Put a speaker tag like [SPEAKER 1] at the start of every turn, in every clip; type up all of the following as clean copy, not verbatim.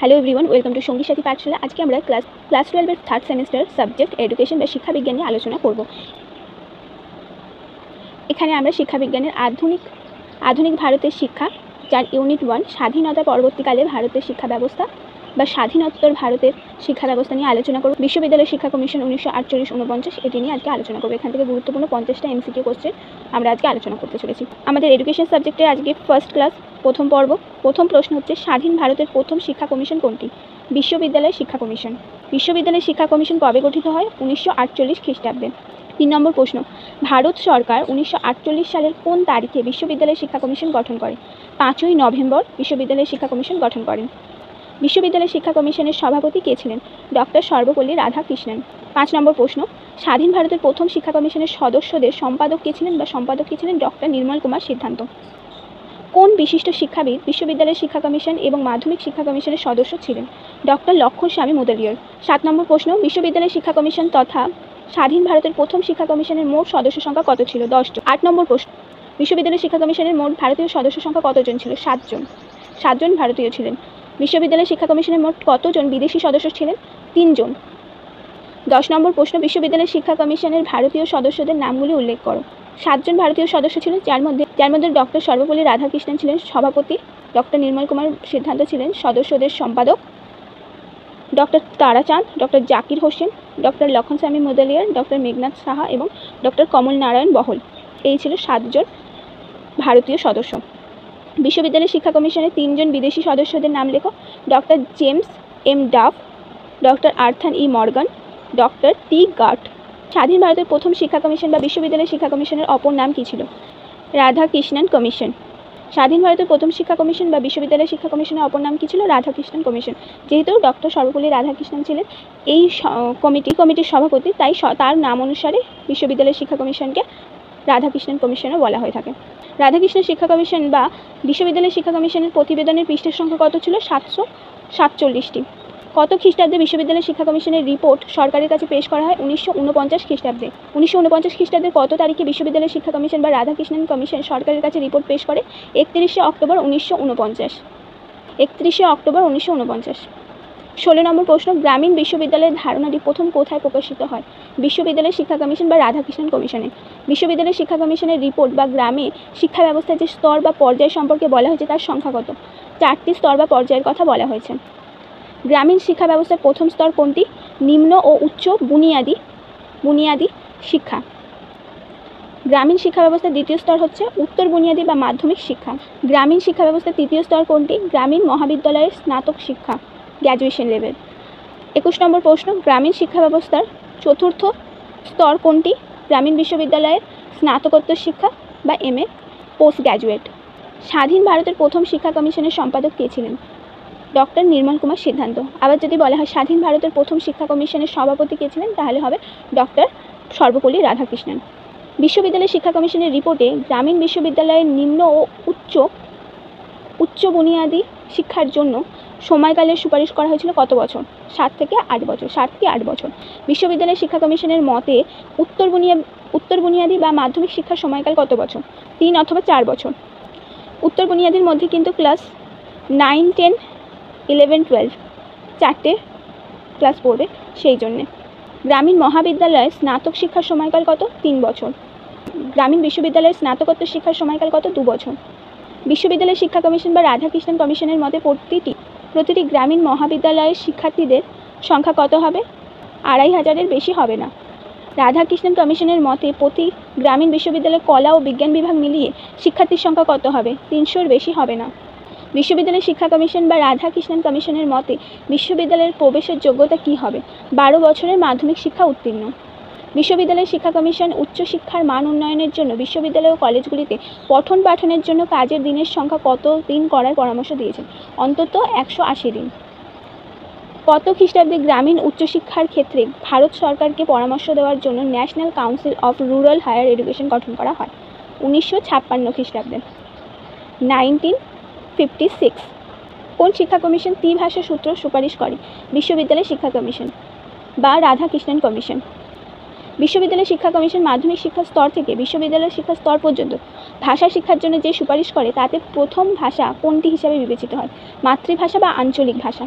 [SPEAKER 1] Hello everyone, welcome to সঙ্গী সাথী পাঠশালা। আজকে আমরা ক্লাস 12 এর থার্ড সেমিস্টার সাবজেক্ট এডুকেশন বা শিক্ষাবিজ্ঞান নিয়ে আলোচনা করব। এখানে আমরা শিক্ষাবিজ্ঞানের আধুনিক ভারতের শিক্ষা, যার ইউনিট 1 স্বাধীনতা পরবর্তীকালে ভারতের শিক্ষা ব্যবস্থা বা স্বাধীনোত্তর ভারতের শিক্ষা ব্যবস্থা নিয়ে আলোচনা করব। বিশ্ববিদ্যালয় শিক্ষা কমিশন 1948-49 এটি নিয়ে আজকে আলোচনা করব। এখান থেকে গুরুত্বপূর্ণ 50টা এমসিকিউ কোশ্চেন আমরা আজকে আলোচনা করতে চলেছি। আমাদের এডুকেশন সাবজেক্টের আজকে ফার্স্ট ক্লাস প্রথম পর্ব। প্রথম প্রশ্ন হচ্ছে, স্বাধীন ভারতের প্রথম শিক্ষা কমিশন কোনটি? বিশ্ববিদ্যালয় শিক্ষা কমিশন। বিশ্ববিদ্যালয় শিক্ষা কমিশন কবে গঠিত হয়? 1948 খ্রিস্টাব্দে। 3 নম্বর প্রশ্ন, ভারত সরকার 1948 সালের কোন তারিখে বিশ্ববিদ্যালয় শিক্ষা কমিশন গঠন করে? 5ই নভেম্বর বিশ্ববিদ্যালয় শিক্ষা কমিশন গঠন করেন। বিশ্ববিদ্যালয় শিক্ষা কমিশনের সভাপতি কে ছিলেন? ডক্টর সর্বপল্লী রাধাকৃষ্ণন। 5 নম্বর প্রশ্ন, স্বাধীন ভারতের প্রথম শিক্ষা কমিশনের সদস্যদের সম্পাদক কে ছিলেন? ডক্টর নির্মল কুমার সিদ্ধান্ত। কোন বিশিষ্ট শিক্ষাবিদ বিশ্ববিদ্যালয় শিক্ষা কমিশন এবং মাধ্যমিক শিক্ষা কমিশনের সদস্য ছিলেন? ডক্টর লক্ষণ স্বামী মুদালিয়ার। 7 নম্বর প্রশ্ন, বিশ্ববিদ্যালয় শিক্ষা কমিশন তথা স্বাধীন ভারতের প্রথম শিক্ষা কমিশনের মোট সদস্য সংখ্যা কত ছিল? 10 জন। 8 নম্বর প্রশ্ন, বিশ্ববিদ্যালয় শিক্ষা কমিশনের মোট ভারতীয় সদস্য সংখ্যা কতজন ছিল? 7 জন। 7 জন ভারতীয় ছিলেন। বিশ্ববিদ্যালয় শিক্ষা কমিশনের মোট কতজন বিদেশি সদস্য ছিলেন? 3 জন। 10 নম্বর প্রশ্ন, বিশ্ববিদ্যালয় শিক্ষা কমিশনের ভারতীয় সদস্যদের নামগুলি উল্লেখ করো। 7 জন ভারতীয় সদস্য ছিলেন, যার মধ্যে ডক্টর সর্বপল্লী রাধাকৃষ্ণন ছিলেন সভাপতি, ডক্টর নির্মল কুমার সিদ্ধান্ত ছিলেন সদস্যদের সম্পাদক, doctor Tarachand, doctor Zakir Hossain, doctor লক্ষণ স্বামী মুদালিয়ার, ডক্টর মেঘনাথ সাহা এবং ডক্টর কমল নারায়ণ বহল। এই ছিল 7 জন ভারতীয় সদস্য। বিশ্ববিদ্যালয় শিক্ষা কমিশনের 3 জন বিদেশি সদস্যদের নাম লেখো। Doctor James M Duff, doctor Arthur E Morgan, doctor T Gart. স্বাধীন ভারতের প্রথম শিক্ষা কমিশন বা বিশ্ববিদ্যালয় শিক্ষা কমিশনের অপর নাম কী ছিল? রাধাকৃষ্ণন কমিশন। স্বাধীন ভারতের প্রথম শিক্ষা কমিশন বা বিশ্ববিদ্যালয় শিক্ষা কমিশনের অপর নাম কী ছিল? রাধাকৃষ্ণন কমিশন। যেহেতু ডক্টর সর্বপল্লী রাধাকৃষ্ণন ছিলেন এই কমিটির সভাপতি, তাই তার নাম অনুসারে বিশ্ববিদ্যালয় শিক্ষা কমিশনকে রাধাকৃষ্ণন কমিশনও বলা হয়ে থাকে। রাধাকৃষ্ণ শিক্ষা কমিশন বা বিশ্ববিদ্যালয় শিক্ষা কমিশনের প্রতিবেদনের পৃষ্ঠের সংখ্যা কত ছিল? 747টি। কত খ্রিস্টাব্দে বিশ্ববিদ্যালয় শিক্ষা কমিশনের রিপোর্ট সরকারের কাছে পেশ করা হয়? 1949 খ্রিস্টাব্দে। 1949 খ্রিস্টাব্দের কত তারিখে বিশ্ববিদ্যালয় শিক্ষা কমিশন বা রাধাকৃষ্ণন কমিশন সরকারের কাছে রিপোর্ট পেশ করে? 31শে অক্টোবর 1949। 31শে অক্টোবর 1949। 16 নম্বর প্রশ্ন, গ্রামীণ বিশ্ববিদ্যালয়ের ধারণাটি প্রথম কোথায় প্রকাশিত হয়? বিশ্ববিদ্যালয় শিক্ষা কমিশন বা রাধাকৃষ্ণন কমিশনে। বিশ্ববিদ্যালয় শিক্ষা কমিশনের রিপোর্ট বা গ্রামে শিক্ষা ব্যবস্থার যে স্তর বা পর্যায় সম্পর্কে বলা হয়েছে তার সংখ্যা কত? 4টি স্তর বা পর্যায়ের কথা বলা হয়েছে। গ্রামীণ শিক্ষা ব্যবস্থার প্রথম স্তর কোনটি? নিম্ন ও উচ্চ বুনিয়াদি শিক্ষা। গ্রামীণ শিক্ষা ব্যবস্থার দ্বিতীয় স্তর হচ্ছে উত্তর বুনিয়াদি বা মাধ্যমিক শিক্ষা। গ্রামীণ শিক্ষা ব্যবস্থার তৃতীয় স্তর কোনটি? গ্রামীণ মহাবিদ্যালয়ের স্নাতক শিক্ষা, গ্র্যাজুয়েশন লেভেল। 21 নম্বর প্রশ্ন, গ্রামীণ শিক্ষা ব্যবস্থার চতুর্থ স্তর কোনটি? গ্রামীণ বিশ্ববিদ্যালয়ের স্নাতকোত্তর শিক্ষা বা MA পোস্ট গ্র্যাজুয়েট। স্বাধীন ভারতের প্রথম শিক্ষা কমিশনের সম্পাদক কে ছিলেন? ডক্টর নির্মল কুমার সিদ্ধান্ত। আবার যদি বলা হয় স্বাধীন ভারতের প্রথম শিক্ষা কমিশনের সভাপতি কে ছিলেন, তাহলে হবে ডক্টর সর্বপল্লী রাধাকৃষ্ণন। বিশ্ববিদ্যালয় শিক্ষা কমিশনের রিপোর্টে গ্রামীণ বিশ্ববিদ্যালয়ের নিম্ন ও উচ্চ বুনিয়াদি শিক্ষার জন্য সময়কালের সুপারিশ করা হয়েছিল কত বছর? 7 থেকে 8 বছর। বিশ্ববিদ্যালয় শিক্ষা কমিশনের মতে উত্তর বুনিয়াদি বা মাধ্যমিক শিক্ষার সময়কাল কত বছর? 3 অথবা 4 বছর। উত্তর বুনিয়াদির মধ্যে কিন্তু ক্লাস 9, 10, 11, 12 চারটে ক্লাস পড়বে, সেই জন্যে। গ্রামীণ মহাবিদ্যালয়ে স্নাতক শিক্ষার সময়কাল কত? 3 বছর। গ্রামীণ বিশ্ববিদ্যালয়ের স্নাতকোত্তর শিক্ষার সময়কাল কত? 2 বছর। বিশ্ববিদ্যালয় শিক্ষা কমিশন বা রাধাকৃষ্ণন কমিশনের মতে প্রতিটি গ্রামীণ মহাবিদ্যালয়ের শিক্ষার্থীদের সংখ্যা কত হবে? 2500-এর বেশি হবে না। রাধাকৃষ্ণন কমিশনের মতে প্রতি গ্রামীণ বিশ্ববিদ্যালয়ে কলা ও বিজ্ঞান বিভাগ মিলিয়ে শিক্ষার্থীর সংখ্যা কত হবে? 300-এর বেশি হবে না। বিশ্ববিদ্যালয় শিক্ষা কমিশন বা রাধাকৃষ্ণন কমিশনের মতে বিশ্ববিদ্যালয়ের প্রবেশের যোগ্যতা কী হবে? 12 বছরের মাধ্যমিক শিক্ষা উত্তীর্ণ। বিশ্ববিদ্যালয় শিক্ষা কমিশন উচ্চশিক্ষার মান উন্নয়নের জন্য বিশ্ববিদ্যালয় ও কলেজগুলিতে পঠন পাঠনের জন্য কাজের দিনের সংখ্যা কত দিন করার পরামর্শ দিয়েছেন? অন্তত 180 দিন। কত খ্রিস্টাব্দে গ্রামীণ উচ্চশিক্ষার ক্ষেত্রে ভারত সরকারকে পরামর্শ দেওয়ার জন্য national council of rural higher education গঠন করা হয়? 1956 খ্রিস্টাব্দে। 1956। কোন শিক্ষা কমিশন ত্রিভাষা সূত্র সুপারিশ করে? বিশ্ববিদ্যালয় শিক্ষা কমিশন বা রাধাকৃষ্ণন কমিশন। বিশ্ববিদ্যালয় শিক্ষা কমিশন মাধ্যমিক শিক্ষা স্তর থেকে বিশ্ববিদ্যালয় শিক্ষা স্তর পর্যন্ত ভাষা শিক্ষার জন্য যে সুপারিশ করে তাতে প্রথম ভাষা কোনটি হিসাবে বিবেচিত হয়? মাতৃভাষা বা আঞ্চলিক ভাষা?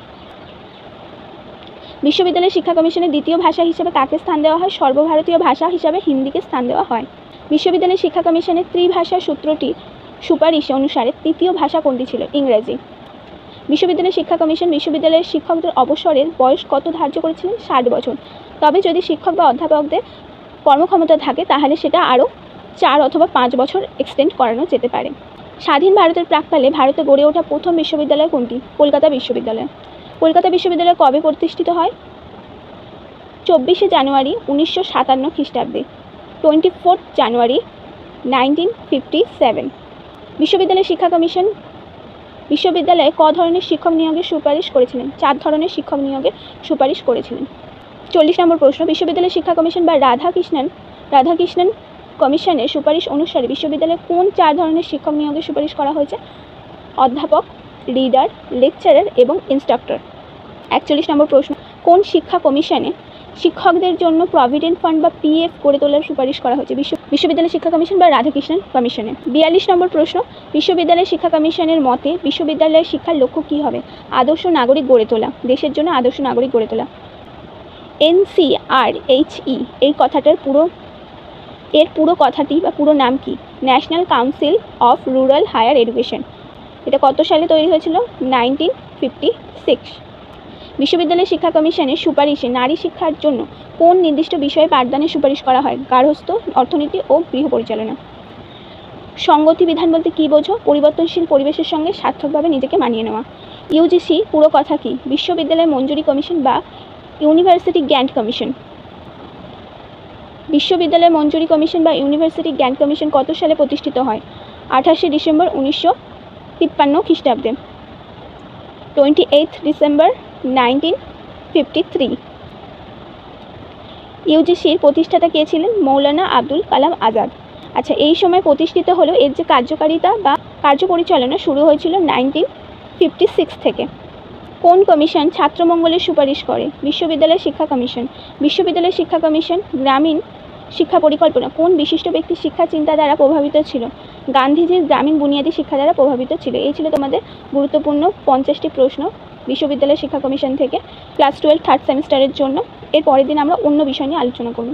[SPEAKER 1] বিশ্ববিদ্যালয় শিক্ষা কমিশনের দ্বিতীয় ভাষা হিসেবে কাকে স্থান দেওয়া হয়? সর্বভারতীয় ভাষা হিসাবে হিন্দিকে স্থান দেওয়া হয়। বিশ্ববিদ্যালয় শিক্ষা কমিশনের ত্রিভাষা সূত্রটি সুপারিশ অনুসারে তৃতীয় ভাষা কোনটি ছিল? ইংরেজি। বিশ্ববিদ্যালয় শিক্ষা কমিশন বিশ্ববিদ্যালয়ের শিক্ষকদের অবসরের বয়স কত ধার্য করেছিলেন? 60 বছর। তবে যদি শিক্ষক বা অধ্যাপকদের কর্মক্ষমতা থাকে তাহলে সেটা আরও 4 অথবা 5 বছর এক্সটেন্ড করানো যেতে পারে। স্বাধীন ভারতের প্রাক্কালে ভারতে গড়ে ওঠা প্রথম বিশ্ববিদ্যালয় কোনটি? কলকাতা বিশ্ববিদ্যালয়। কলকাতা বিশ্ববিদ্যালয় কবে প্রতিষ্ঠিত হয়? 24শে জানুয়ারি 1957 খ্রিস্টাব্দে, 24 জানুয়ারি 1957। বিশ্ববিদ্যালয় শিক্ষা কমিশন বিশ্ববিদ্যালয়ে ক ধরনের শিক্ষক নিয়োগের সুপারিশ করেছিলেন? 4 ধরনের শিক্ষক নিয়োগের সুপারিশ করেছিলেন। 40 নম্বর প্রশ্ন, বিশ্ববিদ্যালয় শিক্ষা কমিশন বা রাধাকৃষ্ণন কমিশনের সুপারিশ অনুসারে বিশ্ববিদ্যালয়ে কোন 4 ধরনের শিক্ষক নিয়োগের সুপারিশ করা হয়েছে? অধ্যাপক, রিডার, লেকচারার এবং ইনস্ট্রাক্টর। 41 নম্বর প্রশ্ন, কোন শিক্ষা কমিশনে শিক্ষকদের জন্য প্রভিডেন্ট ফান্ড বা পিএফ গড়ে তোলার সুপারিশ করা হয়েছে? বিশ্ববিদ্যালয় শিক্ষা কমিশন বা রাধাকৃষ্ণন কমিশনে। 42 নম্বর প্রশ্ন, বিশ্ববিদ্যালয় শিক্ষা কমিশনের মতে বিশ্ববিদ্যালয়ের শিক্ষার লক্ষ্য কী হবে? আদর্শ নাগরিক গড়ে তোলা, দেশের জন্য আদর্শ নাগরিক গড়ে তোলা। NCRHE এই কথাটার পুরো কথাটি বা পুরো নাম কি? National council of rural higher education. এটা কত সালে তৈরি হয়েছিল? 1956। বিশ্ববিদ্যালয় শিক্ষা কমিশনের সুপারিশে নারী শিক্ষার জন্য কোন নির্দিষ্ট বিষয়ে পাঠদানের সুপারিশ করা হয়? গার্হস্থ্য, অর্থনীতি ও গৃহ পরিচালনা। সঙ্গতি বিধান বলতে কী বোঝো? পরিবর্তনশীল পরিবেশের সঙ্গে সার্থকভাবে নিজেকে মানিয়ে নেওয়া। ইউজিসি পুরো কথা কি? বিশ্ববিদ্যালয় মঞ্জুরি কমিশন বা ইউনিভার্সিটি গ্র্যান্ট কমিশন। বিশ্ববিদ্যালয় মঞ্জুরি কমিশন বা ইউনিভার্সিটি গ্র্যান্ট কমিশন কত সালে প্রতিষ্ঠিত হয়? 28শে ডিসেম্বর 1953 খ্রিস্টাব্দে, 28 ডিসেম্বর 1953। ইউজিসির প্রতিষ্ঠাতা কে ছিলেন? মৌলানা আবুল কালাম আজাদ। আচ্ছা, এই সময় প্রতিষ্ঠিত হলেও এর যে কার্যকারিতা বা কার্যপরিচালনা শুরু হয়েছিল 1956 থেকে। কোন কমিশন ছাত্রমঙ্গলের সুপারিশ করে? বিশ্ববিদ্যালয় শিক্ষা কমিশন। বিশ্ববিদ্যালয় শিক্ষা কমিশন গ্রামীণ শিক্ষা পরিকল্পনা কোন বিশিষ্ট ব্যক্তির শিক্ষা চিন্তা দ্বারা প্রভাবিত ছিল? গান্ধীজির গ্রামীণ বুনিয়াদী শিক্ষা দ্বারা প্রভাবিত ছিল। এই ছিল তোমাদের গুরুত্বপূর্ণ 50টি প্রশ্ন বিশ্ববিদ্যালয় শিক্ষা কমিশন থেকে ক্লাস 12 থার্ড সেমিস্টারের জন্য। এর পরের দিন আমরা অন্য বিষয় নিয়ে আলোচনা করব।